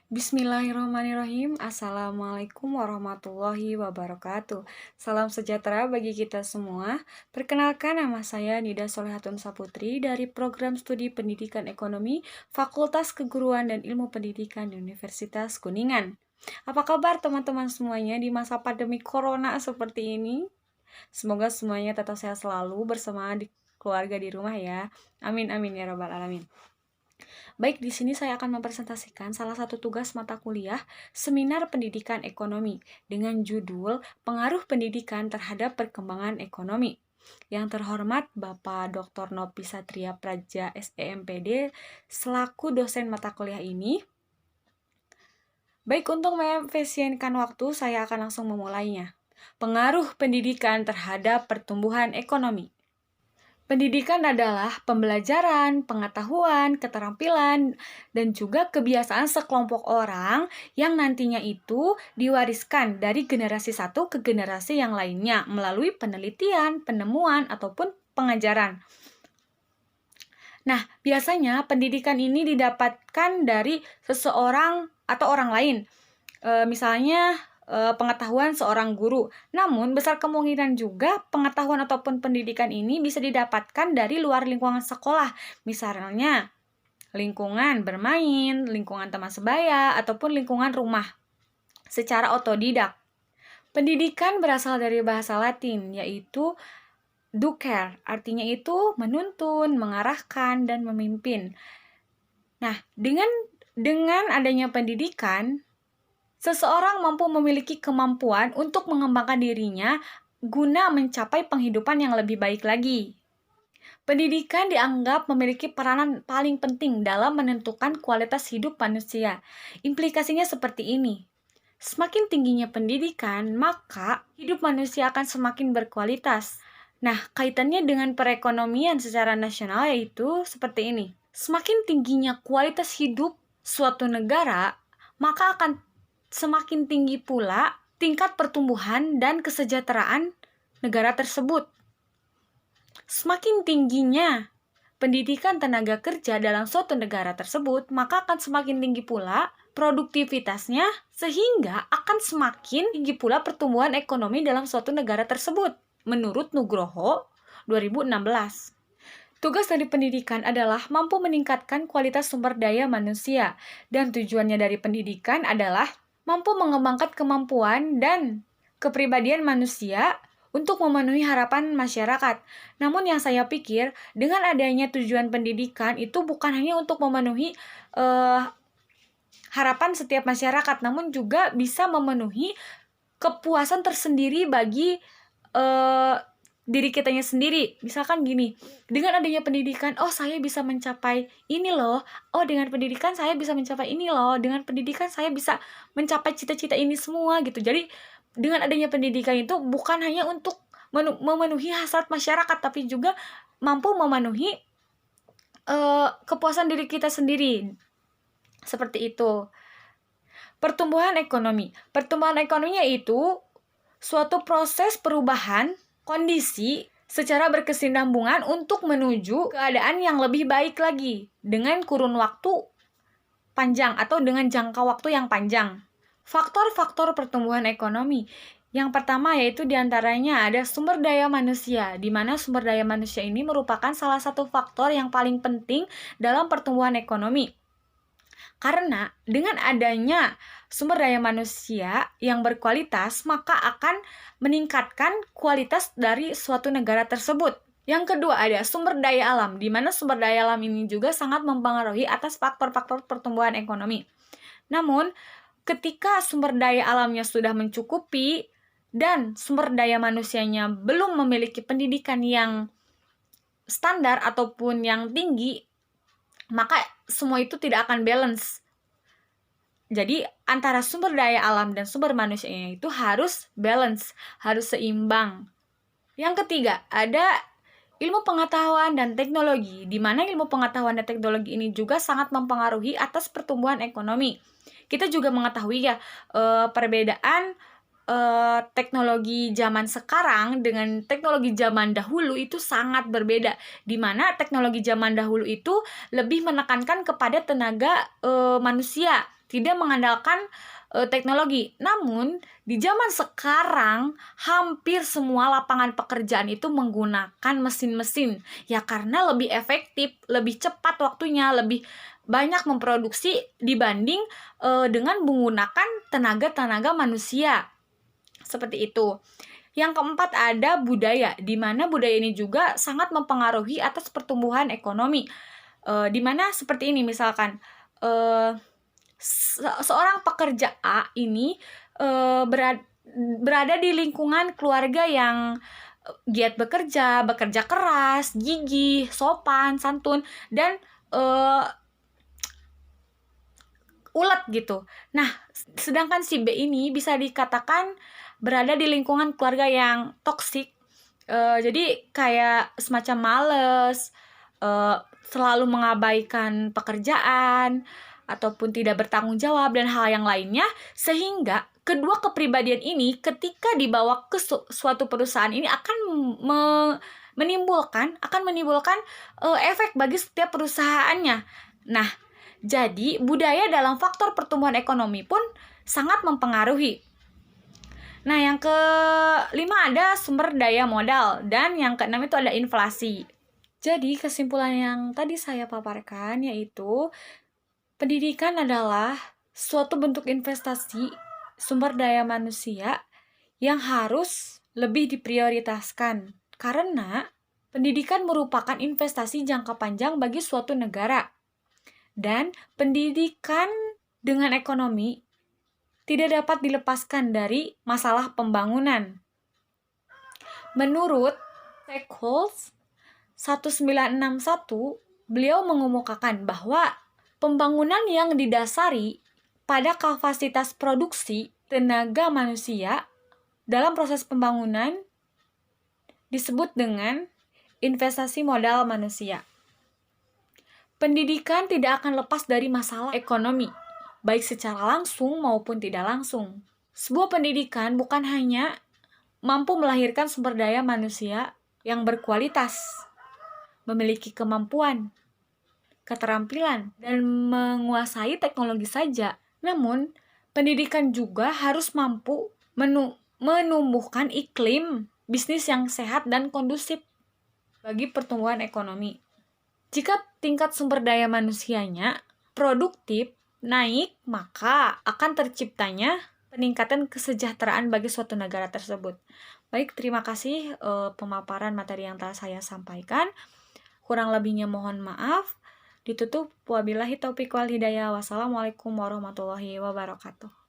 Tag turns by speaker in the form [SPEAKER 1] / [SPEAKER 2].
[SPEAKER 1] Bismillahirrahmanirrahim. Assalamualaikum warahmatullahi wabarakatuh. Salam sejahtera bagi kita semua. Perkenalkan, nama saya Nida Solehatun Saputri dari Program Studi Pendidikan Ekonomi Fakultas Keguruan dan Ilmu Pendidikan Universitas Kuningan. Apa kabar teman-teman semuanya di masa pandemi corona seperti ini? Semoga semuanya tetap sehat selalu bersama keluarga di rumah ya. Amin amin ya rabbal alamin. Baik, di sini saya akan mempresentasikan salah satu tugas mata kuliah Seminar Pendidikan Ekonomi dengan judul Pengaruh Pendidikan Terhadap Perkembangan Ekonomi. Yang terhormat Bapak Dr. Nopi Satria Praja SEMPD selaku dosen mata kuliah ini. Baik, untuk mengefisienkan waktu, saya akan langsung memulainya. Pengaruh pendidikan terhadap pertumbuhan ekonomi. Pendidikan adalah pembelajaran, pengetahuan, keterampilan, dan juga kebiasaan sekelompok orang yang nantinya itu diwariskan dari generasi satu ke generasi yang lainnya melalui penelitian, penemuan, ataupun pengajaran. Nah, biasanya pendidikan ini didapatkan dari seseorang atau orang lain. Misalnya pengetahuan seorang guru. Namun, besar kemungkinan juga pengetahuan ataupun pendidikan ini bisa didapatkan dari luar lingkungan sekolah. Misalnya, lingkungan bermain, lingkungan teman sebaya, ataupun lingkungan rumah secara otodidak. Pendidikan berasal dari bahasa Latin, yaitu ducere, artinya itu menuntun, mengarahkan, dan memimpin. Nah, dengan adanya pendidikan, seseorang mampu memiliki kemampuan untuk mengembangkan dirinya guna mencapai penghidupan yang lebih baik lagi. Pendidikan dianggap memiliki peranan paling penting dalam menentukan kualitas hidup manusia. Implikasinya seperti ini. Semakin tingginya pendidikan, maka hidup manusia akan semakin berkualitas. Nah, kaitannya dengan perekonomian secara nasional yaitu seperti ini. Semakin tingginya kualitas hidup suatu negara, maka akan semakin tinggi pula tingkat pertumbuhan dan kesejahteraan negara tersebut. Semakin tingginya pendidikan tenaga kerja dalam suatu negara tersebut, maka akan semakin tinggi pula produktivitasnya, sehingga akan semakin tinggi pula pertumbuhan ekonomi dalam suatu negara tersebut, menurut Nugroho 2016. Tugas dari pendidikan adalah mampu meningkatkan kualitas sumber daya manusia, dan tujuannya dari pendidikan adalah mampu mengembangkan kemampuan dan kepribadian manusia untuk memenuhi harapan masyarakat. Namun yang saya pikir, dengan adanya tujuan pendidikan itu bukan hanya untuk memenuhi harapan setiap masyarakat, namun juga bisa memenuhi kepuasan tersendiri bagi diri kitanya sendiri. Misalkan gini, dengan adanya pendidikan, oh saya bisa mencapai ini loh, oh dengan pendidikan saya bisa mencapai ini loh, dengan pendidikan saya bisa mencapai cita-cita ini semua gitu. Jadi dengan adanya pendidikan itu bukan hanya untuk memenuhi hasrat masyarakat, tapi juga mampu memenuhi kepuasan diri kita sendiri. Seperti itu. Pertumbuhan ekonomi. Pertumbuhan ekonominya itu suatu proses perubahan kondisi secara berkesinambungan untuk menuju keadaan yang lebih baik lagi dengan kurun waktu panjang atau dengan jangka waktu yang panjang. Faktor-faktor pertumbuhan ekonomi. Yang pertama yaitu diantaranya ada sumber daya manusia, di mana sumber daya manusia ini merupakan salah satu faktor yang paling penting dalam pertumbuhan ekonomi. Karena dengan adanya sumber daya manusia yang berkualitas, maka akan meningkatkan kualitas dari suatu negara tersebut. Yang kedua ada sumber daya alam, di mana sumber daya alam ini juga sangat mempengaruhi atas faktor-faktor pertumbuhan ekonomi. Namun, ketika sumber daya alamnya sudah mencukupi dan sumber daya manusianya belum memiliki pendidikan yang standar ataupun yang tinggi, maka semua itu tidak akan balance. Jadi antara sumber daya alam dan sumber manusianya itu harus balance, harus seimbang. Yang ketiga, ada ilmu pengetahuan dan teknologi, di mana ilmu pengetahuan dan teknologi ini juga sangat mempengaruhi atas pertumbuhan ekonomi. Kita juga mengetahui ya perbedaan teknologi zaman sekarang dengan teknologi zaman dahulu itu sangat berbeda, di mana teknologi zaman dahulu itu lebih menekankan kepada tenaga manusia, tidak mengandalkan teknologi. Namun, di zaman sekarang hampir semua lapangan pekerjaan itu menggunakan mesin-mesin. Ya karena lebih efektif, lebih cepat waktunya, lebih banyak memproduksi dibanding dengan menggunakan tenaga-tenaga manusia. Seperti itu. Yang keempat ada budaya, di mana budaya ini juga sangat mempengaruhi atas pertumbuhan ekonomi. Di mana seperti ini misalkan seorang pekerja A ini berada di lingkungan keluarga yang giat bekerja keras, gigih, sopan, santun, dan ulet gitu. Nah, sedangkan si B ini bisa dikatakan berada di lingkungan keluarga yang toksik. Jadi kayak semacam males, selalu mengabaikan pekerjaan, ataupun tidak bertanggung jawab, dan hal yang lainnya, sehingga kedua kepribadian ini ketika dibawa ke suatu perusahaan ini akan menimbulkan efek bagi setiap perusahaannya. Nah, jadi budaya dalam faktor pertumbuhan ekonomi pun sangat mempengaruhi. Nah, yang kelima ada sumber daya modal, dan yang keenam itu ada inflasi. Jadi, kesimpulan yang tadi saya paparkan yaitu pendidikan adalah suatu bentuk investasi sumber daya manusia yang harus lebih diprioritaskan, karena pendidikan merupakan investasi jangka panjang bagi suatu negara. Dan pendidikan dengan ekonomi tidak dapat dilepaskan dari masalah pembangunan. Menurut Eccles 1961, beliau mengemukakan bahwa pembangunan yang didasari pada kapasitas produksi tenaga manusia dalam proses pembangunan disebut dengan investasi modal manusia. Pendidikan tidak akan lepas dari masalah ekonomi, baik secara langsung maupun tidak langsung. Sebuah pendidikan bukan hanya mampu melahirkan sumber daya manusia yang berkualitas, memiliki kemampuan, keterampilan, dan menguasai teknologi saja. Namun, pendidikan juga harus mampu menumbuhkan iklim bisnis yang sehat dan kondusif bagi pertumbuhan ekonomi. Jika tingkat sumber daya manusianya produktif naik, maka akan terciptanya peningkatan kesejahteraan bagi suatu negara tersebut. Baik, terima kasih pemaparan materi yang telah saya sampaikan. Kurang lebihnya mohon maaf. Ditutup, wabillahi taufiq wal hidayah. Wassalamualaikum warahmatullahi wabarakatuh.